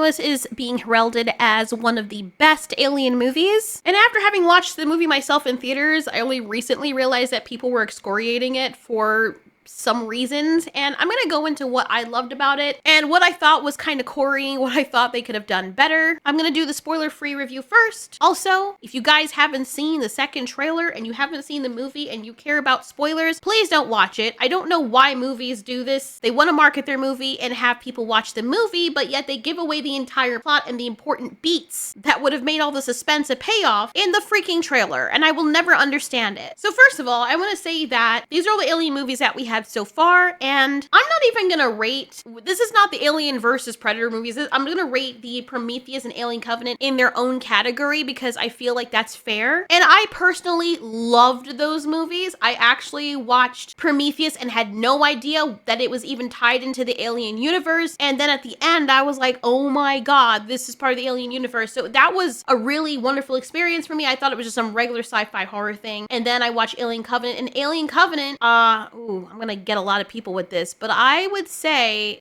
Romulus is being heralded as one of the best Alien movies. And after having watched the movie myself in theaters, I only recently realized that people were excoriating it for some reasons, and I'm gonna go into what I loved about it and what I thought was kind of corny, what I thought they could have done better. I'm gonna do the spoiler-free review first. Also, if you guys haven't seen the second trailer and you haven't seen the movie and you care about spoilers, please don't watch it. I don't know why movies do this. They want to market their movie and have people watch the movie, but yet they give away the entire plot and the important beats that would have made all the suspense a payoff in the freaking trailer, and I will never understand it. So first of all, I want to say that these are all the Alien movies that we have so far, and I'm not even gonna rate, this is not the Alien versus Predator movies, I'm gonna rate the Prometheus and Alien Covenant in their own category because I feel like that's fair. And I personally loved those movies. I actually watched Prometheus and had no idea that it was even tied into the Alien universe, and then at the end I was like, oh my god, this is part of the Alien universe. So that was a really wonderful experience for me. I thought it was just some regular sci-fi horror thing, and then I watched Alien Covenant, and Alien Covenant, I'm gonna get a lot of people with this, but I would say,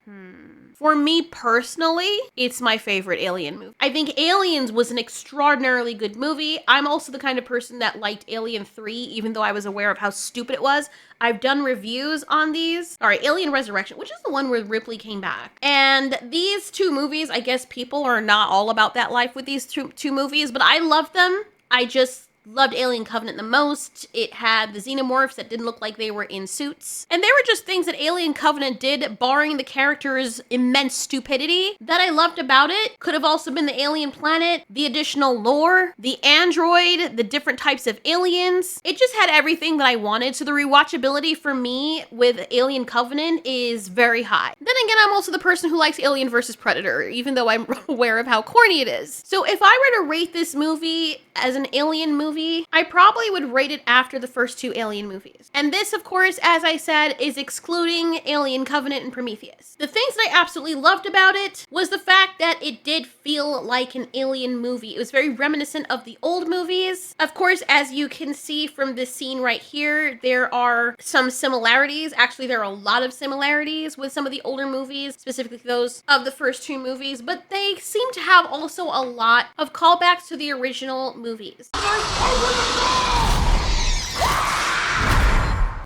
for me personally, it's my favorite Alien movie. I think Aliens was an extraordinarily good movie. I'm also the kind of person that liked Alien 3, even though I was aware of how stupid it was. I've done reviews on these. All right, Alien Resurrection, which is the one where Ripley came back. And these two movies, I guess people are not all about that life with these two movies, but I love them. I just loved Alien Covenant the most. It had the xenomorphs that didn't look like they were in suits. And there were just things that Alien Covenant did, barring the characters' immense stupidity, that I loved about it. Could have also been the alien planet, the additional lore, the android, the different types of aliens. It just had everything that I wanted. So the rewatchability for me with Alien Covenant is very high. Then again, I'm also the person who likes Alien versus Predator, even though I'm aware of how corny it is. So if I were to rate this movie as an Alien movie, I probably would rate it after the first two Alien movies. And this, of course, as I said, is excluding Alien Covenant and Prometheus. The things that I absolutely loved about it was the fact that it did feel like an Alien movie. It was very reminiscent of the old movies. Of course, as you can see from this scene right here, there are some similarities. Actually, there are a lot of similarities with some of the older movies, specifically those of the first two movies, but they seem to have also a lot of callbacks to the original movies.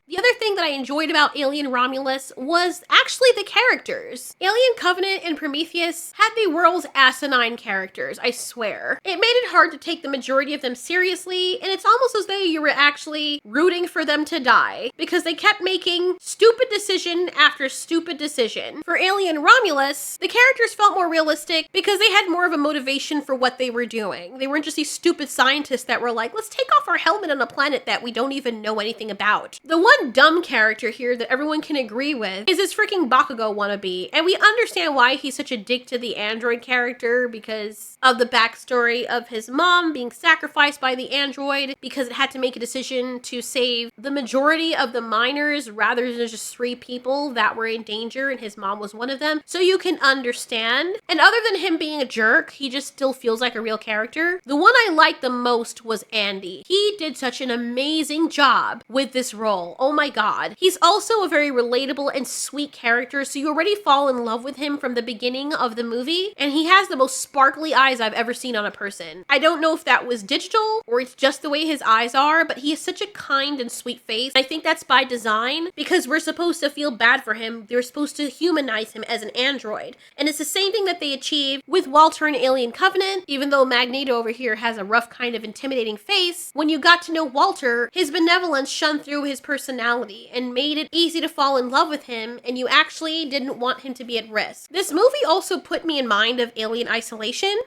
The other thing that I enjoyed about Alien Romulus was actually the characters. Alien Covenant and Prometheus had the world's asinine characters, I swear. It made it hard to take the majority of them seriously, and it's almost as though you were actually rooting for them to die, because they kept making stupid decision after stupid decision. For Alien Romulus, the characters felt more realistic because they had more of a motivation for what they were doing. They weren't just these stupid scientists that were like, let's take off our helmet on a planet that we don't even know anything about. The one dumb character here that everyone can agree with is this freaking Bakugo wannabe, and we understand why he's such a dick to the android character because of the backstory of his mom being sacrificed by the android because it had to make a decision to save the majority of the miners rather than just 3 people that were in danger, and his mom was one of them. So you can understand. And other than him being a jerk, he just still feels like a real character. The one I liked the most was Andy. He did such an amazing job with this role. Oh my god. He's also a very relatable and sweet character, so you already fall in love with him from the beginning of the movie, and he has the most sparkly eyes I've ever seen on a person. I don't know if that was digital or it's just the way his eyes are, but he has such a kind and sweet face. I think that's by design because we're supposed to feel bad for him. They're supposed to humanize him as an android, and it's the same thing that they achieve with Walter in Alien Covenant. Even though Magneto over here has a rough kind of intimidating face, when you got to know Walter, his benevolence shone through his personality and made it easy to fall in love with him, and you actually didn't want him to be at risk. This movie also put me in mind of Alien Isolation.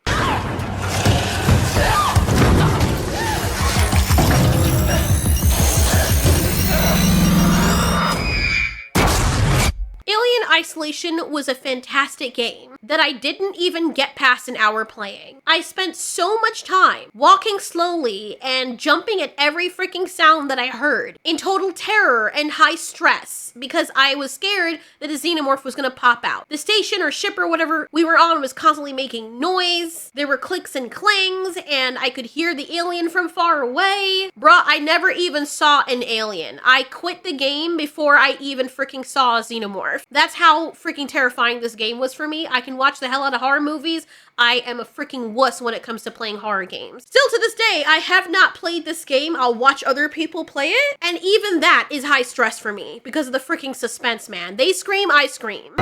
Alien Isolation was a fantastic game that I didn't even get past an hour playing. I spent so much time walking slowly and jumping at every freaking sound that I heard in total terror and high stress. base because I was scared that a xenomorph was gonna pop out. The station or ship or whatever we were on was constantly making noise. There were clicks and clangs, and I could hear the alien from far away. Bruh, I never even saw an alien. I quit the game before I even freaking saw a xenomorph. That's how freaking terrifying this game was for me. I can watch the hell out of horror movies. I am a freaking wuss when it comes to playing horror games. Still to this day, I have not played this game. I'll watch other people play it, and even that is high stress for me because of the freaking suspense, man. They scream, I scream.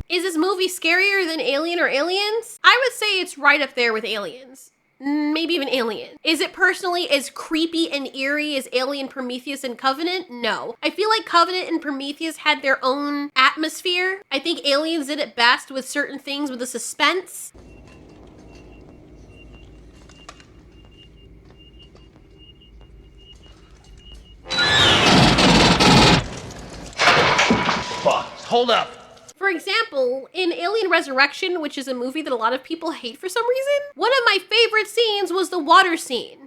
Is this movie scarier than Alien or Aliens? I would say it's right up there with Aliens. Maybe even Alien. Is it personally as creepy and eerie as Alien, Prometheus, and Covenant? No. I feel like Covenant and Prometheus had their own atmosphere. I think Aliens did it best with certain things with the suspense. Fuck. Hold up. For example, in Alien Resurrection, which is a movie that a lot of people hate for some reason, one of my favorite scenes was the water scene.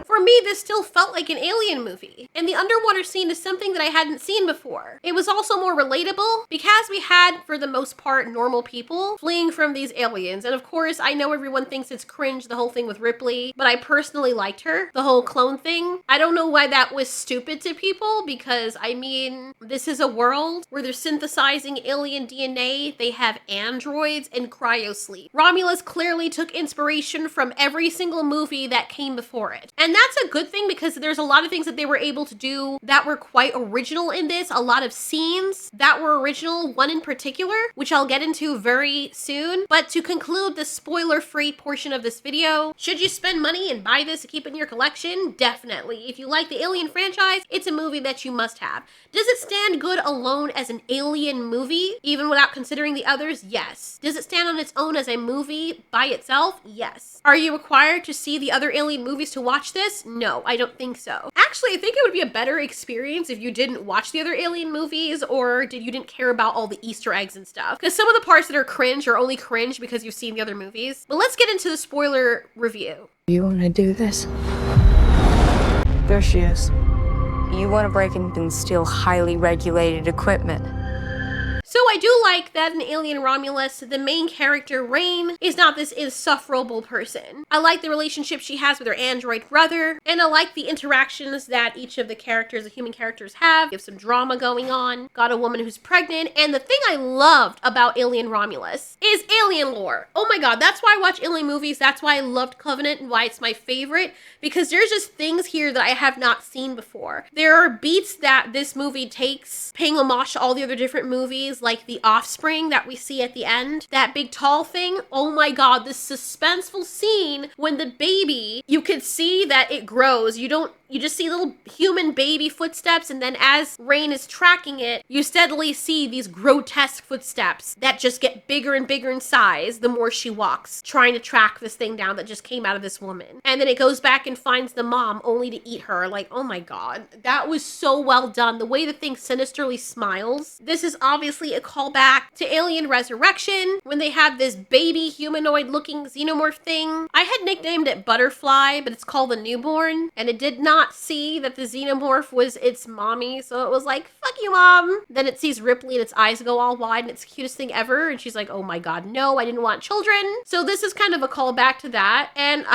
For me, this still felt like an Alien movie. And the underwater scene is something that I hadn't seen before. It was also more relatable because we had, for the most part, normal people fleeing from these aliens. And of course, I know everyone thinks it's cringe, the whole thing with Ripley, but I personally liked her, the whole clone thing. I don't know why that was stupid to people because, I mean, this is a world where they're synthesizing alien DNA. They have androids and cryosleep. Romulus clearly took inspiration from every single movie that came before it. And that's a good thing because there's a lot of things that they were able to do that were quite original in this. A lot of scenes that were original, one in particular, which I'll get into very soon. But to conclude the spoiler-free portion of this video, should you spend money and buy this to keep it in your collection? Definitely. If you like the Alien franchise, it's a movie that you must have. Does it stand good alone as an Alien movie, even without considering the others? Yes. Does it stand on its own as a movie by itself? Yes. Are you required to see the other Alien movies to watch this? No, I don't think so. Actually, I think it would be a better experience if you didn't watch the other Alien movies or you didn't care about all the Easter eggs and stuff. Because some of the parts that are cringe are only cringe because you've seen the other movies. But let's get into the spoiler review. You want to do this? There she is. You want to break and steal highly regulated equipment. So I do like that in Alien Romulus, the main character, Rain, is not this insufferable person. I like the relationship she has with her android brother, and I like the interactions that each of the characters, the human characters, have. You have some drama going on, got a woman who's pregnant, and the thing I loved about Alien Romulus is alien lore. Oh my god, that's why I watch alien movies, that's why I loved Covenant, and why it's my favorite, because there's just things here that I have not seen before. There are beats that this movie takes, paying homage to all the other different movies, like the offspring that we see at the end. That big tall thing. Oh my god, this suspenseful scene when the baby, you could see that it grows. You just see little human baby footsteps, and then as Rain is tracking it, you steadily see these grotesque footsteps that just get bigger and bigger in size the more she walks, trying to track this thing down that just came out of this woman. And then it goes back and finds the mom only to eat her. Like, oh my god, that was so well done. The way the thing sinisterly smiles. This is obviously a callback to Alien Resurrection when they have this baby humanoid looking xenomorph thing. I had nicknamed it Butterfly, but it's called the Newborn, and it did not see that the xenomorph was its mommy, so it was like, fuck you, mom. Then it sees Ripley and its eyes go all wide and it's the cutest thing ever, and she's like, oh my god, no, I didn't want children. So this is kind of a callback to that, and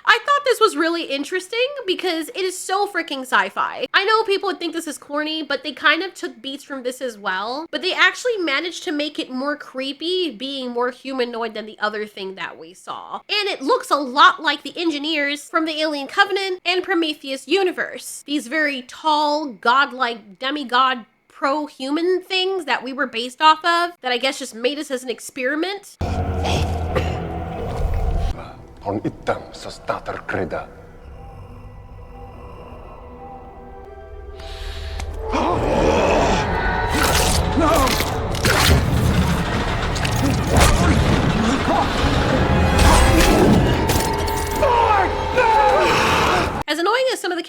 I thought this was really interesting because it is so freaking sci-fi. I know people would think this is corny, but they kind of took beats from this as well. But they actually managed to make it more creepy, being more humanoid than the other thing that we saw. And it looks a lot like the engineers from the Alien Covenant and Prometheus universe. These very tall, godlike, demigod pro-human things that we were based off of, that I guess just made us as an experiment. On itam sa starter kreda.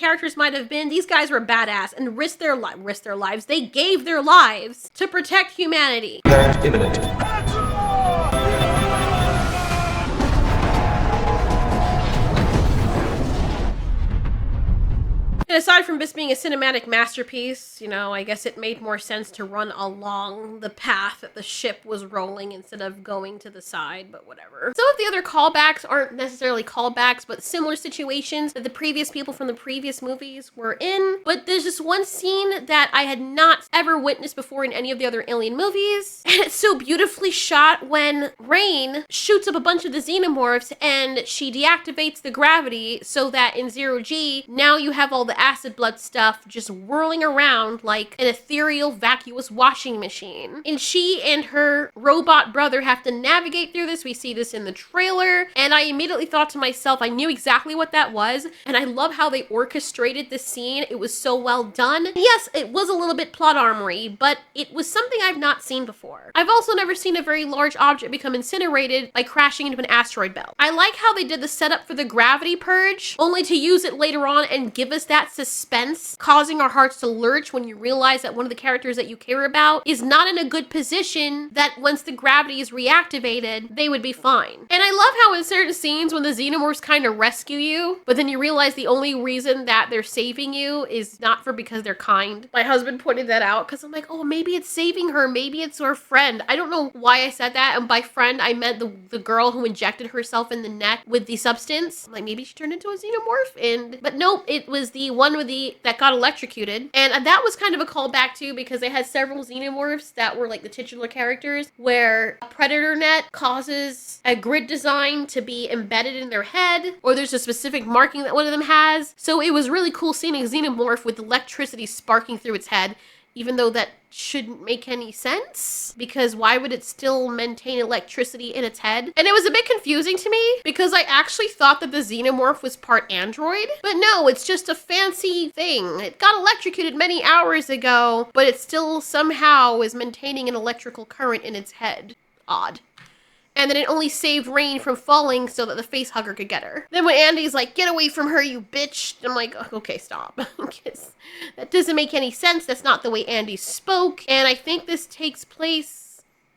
characters might have been, these guys were badass and risked their lives. They gave their lives to protect humanity. Impact imminent. And aside from this being a cinematic masterpiece, you know, I guess it made more sense to run along the path that the ship was rolling instead of going to the side, but whatever. Some of the other callbacks aren't necessarily callbacks, but similar situations that the previous people from the previous movies were in. But there's just one scene that I had not ever witnessed before in any of the other Alien movies. And it's so beautifully shot when Rain shoots up a bunch of the xenomorphs and she deactivates the gravity so that in Zero G, now you have all the acid blood stuff just whirling around like an ethereal vacuous washing machine. And she and her robot brother have to navigate through this. We see this in the trailer, and I immediately thought to myself, I knew exactly what that was, and I love how they orchestrated this scene. It was so well done. Yes, it was a little bit plot armory, but it was something I've not seen before. I've also never seen a very large object become incinerated by crashing into an asteroid belt. I like how they did the setup for the gravity purge, only to use it later on and give us that suspense, causing our hearts to lurch when you realize that one of the characters that you care about is not in a good position, that once the gravity is reactivated, they would be fine. And I love how in certain scenes when the xenomorphs kind of rescue you, but then you realize the only reason that they're saving you is not for because they're kind. My husband pointed that out because I'm like, oh, maybe it's saving her, maybe it's her friend. I don't know why I said that, and by friend I meant the girl who injected herself in the neck with the substance. I'm like, maybe she turned into a xenomorph, but nope, it was the one with that got electrocuted. And that was kind of a callback too, because they had several xenomorphs that were like the titular characters, where a predator net causes a grid design to be embedded in their head, or there's a specific marking that one of them has. So it was really cool seeing a xenomorph with electricity sparking through its head, even though that shouldn't make any sense, because why would it still maintain electricity in its head? And it was a bit confusing to me because I actually thought that the xenomorph was part android, but no, it's just a fancy thing. It got electrocuted many hours ago, but it still somehow is maintaining an electrical current in its head. Odd. And then it only saved Rain from falling so that the face hugger could get her. Then when Andy's like, get away from her, you bitch, I'm like, okay, stop. That doesn't make any sense. That's not the way Andy spoke. And I think this takes place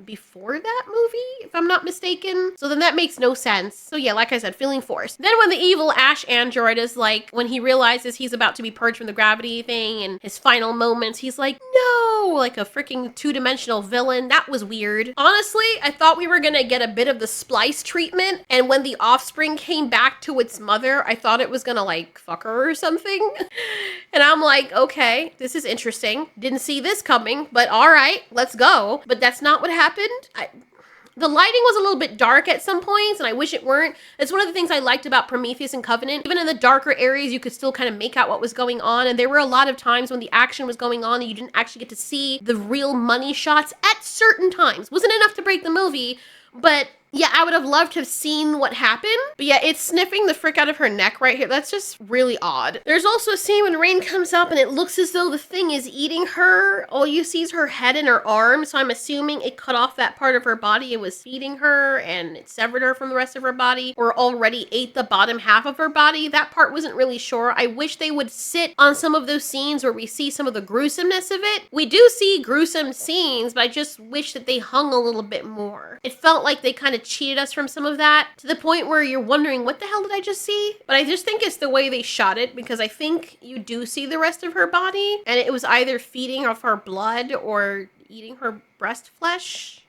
before that movie, if I'm not mistaken. So then that makes no sense. So yeah, like I said, feeling forced. Then when the evil Ash android is like, when he realizes he's about to be purged from the gravity thing and his final moments, he's like, no, like a freaking two-dimensional villain. That was weird. Honestly, I thought we were gonna get a bit of the splice treatment, and when the offspring came back to its mother, I thought it was gonna like fuck her or something. And I'm like, okay, this is interesting. Didn't see this coming, but all right, let's go. But that's not what happened. The lighting was a little bit dark at some points, and I wish it weren't. That's one of the things I liked about Prometheus and Covenant. Even in the darker areas, you could still kind of make out what was going on, and there were a lot of times when the action was going on and you didn't actually get to see the real money shots at certain times. Wasn't enough to break the movie, but yeah, I would have loved to have seen what happened. But yeah, it's sniffing the frick out of her neck right here. That's just really odd. There's also a scene when Rain comes up and it looks as though the thing is eating her. All you see is her head and her arm. So I'm assuming it cut off that part of her body. It was feeding her and it severed her from the rest of her body, or already ate the bottom half of her body. That part wasn't really sure. I wish they would sit on some of those scenes where we see some of the gruesomeness of it. We do see gruesome scenes, but I just wish that they hung a little bit more. It felt like they kind of cheated us from some of that, to the point where you're wondering, what the hell did I just see? But I just think it's the way they shot it, because I think you do see the rest of her body, and it was either feeding off her blood or eating her breast flesh.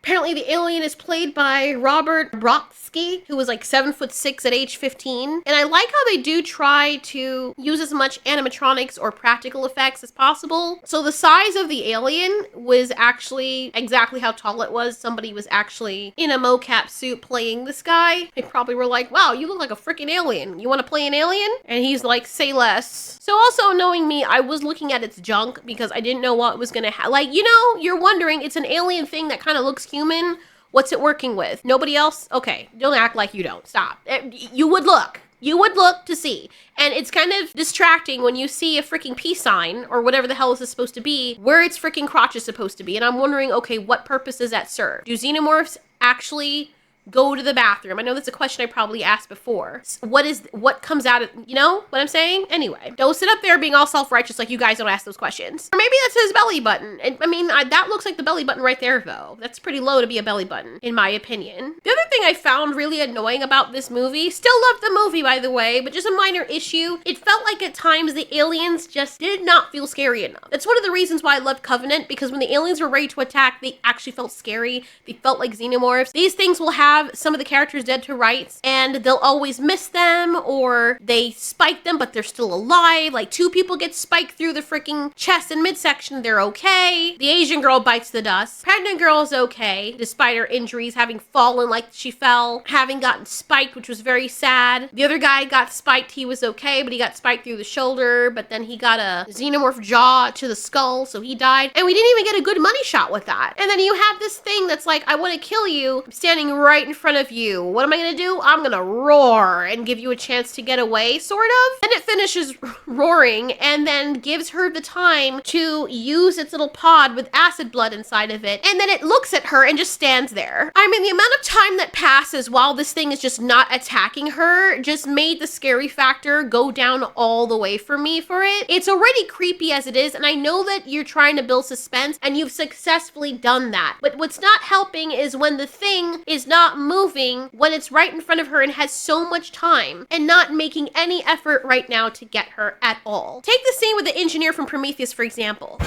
Apparently the alien is played by Robert Brodsky, who was like 7'6" at age 15. And I like how they do try to use as much animatronics or practical effects as possible. So the size of the alien was actually exactly how tall it was. Somebody was actually in a mocap suit playing this guy. They probably were like, wow, you look like a freaking alien. You want to play an alien? And he's like, say less. So also, knowing me, I was looking at its junk because I didn't know what was gonna like, you know, you're wondering, it's an alien thing that kind of looks human. What's it working with? Nobody else? Okay, don't act like you don't. Stop. You would look. You would look to see. And it's kind of distracting when you see a freaking peace sign, or whatever the hell this is supposed to be, where its freaking crotch is supposed to be. And I'm wondering, okay, what purpose does that serve? Do xenomorphs actually go to the bathroom? I know that's a question I probably asked before. What comes out of, you know what I'm saying? Anyway, don't sit up there being all self-righteous like you guys don't ask those questions. Or maybe that's his belly button. I mean, that looks like the belly button right there, though. That's pretty low to be a belly button, in my opinion. The other thing I found really annoying about this movie, still love the movie, by the way, but just a minor issue, it felt like at times the aliens just did not feel scary enough. That's one of the reasons why I loved Covenant, because when the aliens were ready to attack, they actually felt scary. They felt like xenomorphs. These things will have some of the characters dead to rights, and they'll always miss them, or they spike them, but they're still alive. Like 2 people get spiked through the freaking chest and midsection, they're okay. The Asian girl bites the dust. Pregnant girl is okay, despite her injuries, having fallen like she fell, having gotten spiked, which was very sad. The other guy got spiked, he was okay, but he got spiked through the shoulder, but then he got a xenomorph jaw to the skull, so he died. And we didn't even get a good money shot with that. And then you have this thing that's like, I want to kill you. I'm standing right in front of you. What am I gonna do? I'm gonna roar and give you a chance to get away, sort of. And it finishes roaring and then gives her the time to use its little pod with acid blood inside of it. And then it looks at her and just stands there. I mean, the amount of time that passes while this thing is just not attacking her just made the scary factor go down all the way for me for it. It's already creepy as it is, and I know that you're trying to build suspense and you've successfully done that. But what's not helping is when the thing is not moving, when it's right in front of her and has so much time and not making any effort right now to get her at all. Take the scene with the engineer from Prometheus, for example.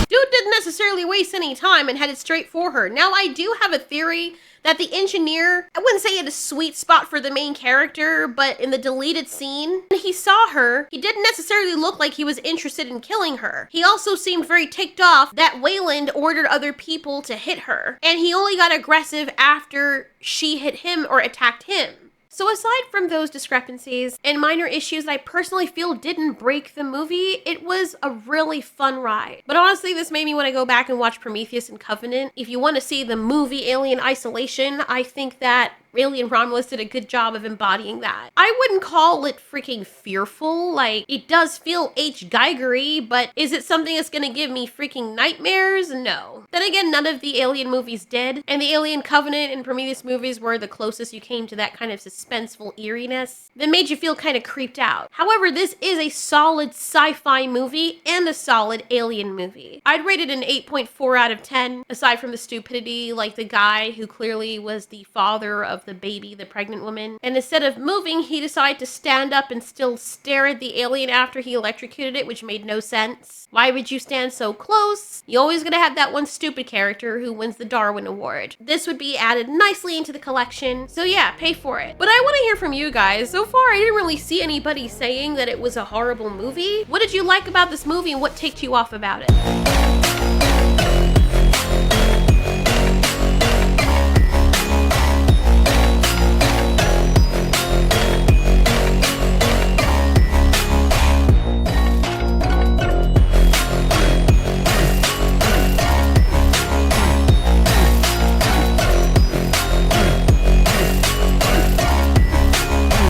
Dude didn't necessarily waste any time and headed straight for her. Now, I do have a theory that the engineer, I wouldn't say he had a sweet spot for the main character, but in the deleted scene, when he saw her, he didn't necessarily look like he was interested in killing her. He also seemed very ticked off that Wayland ordered other people to hit her, and he only got aggressive after she hit him or attacked him. So aside from those discrepancies and minor issues that I personally feel didn't break the movie, it was a really fun ride. But honestly, this made me want to go back and watch Prometheus and Covenant. If you want to see the movie Alien Isolation, I think that Alien Romulus did a good job of embodying that. I wouldn't call it freaking fearful. Like, it does feel H. Geiger-y, but is it something that's gonna give me freaking nightmares? No. Then again, none of the Alien movies did, and the Alien Covenant and Prometheus movies were the closest you came to that kind of suspenseful eeriness that made you feel kind of creeped out. However, this is a solid sci-fi movie and a solid Alien movie. I'd rate it an 8.4 out of 10, aside from the stupidity, like the guy who clearly was the father of the baby, the pregnant woman. And instead of moving, he decided to stand up and still stare at the alien after he electrocuted it, which made no sense. Why would you stand so close? You're always gonna have that one stupid character who wins the Darwin Award. This would be added nicely into the collection. So yeah, pay for it. But I want to hear from you guys. So far, I didn't really see anybody saying that it was a horrible movie. What did you like about this movie and what ticked you off about it?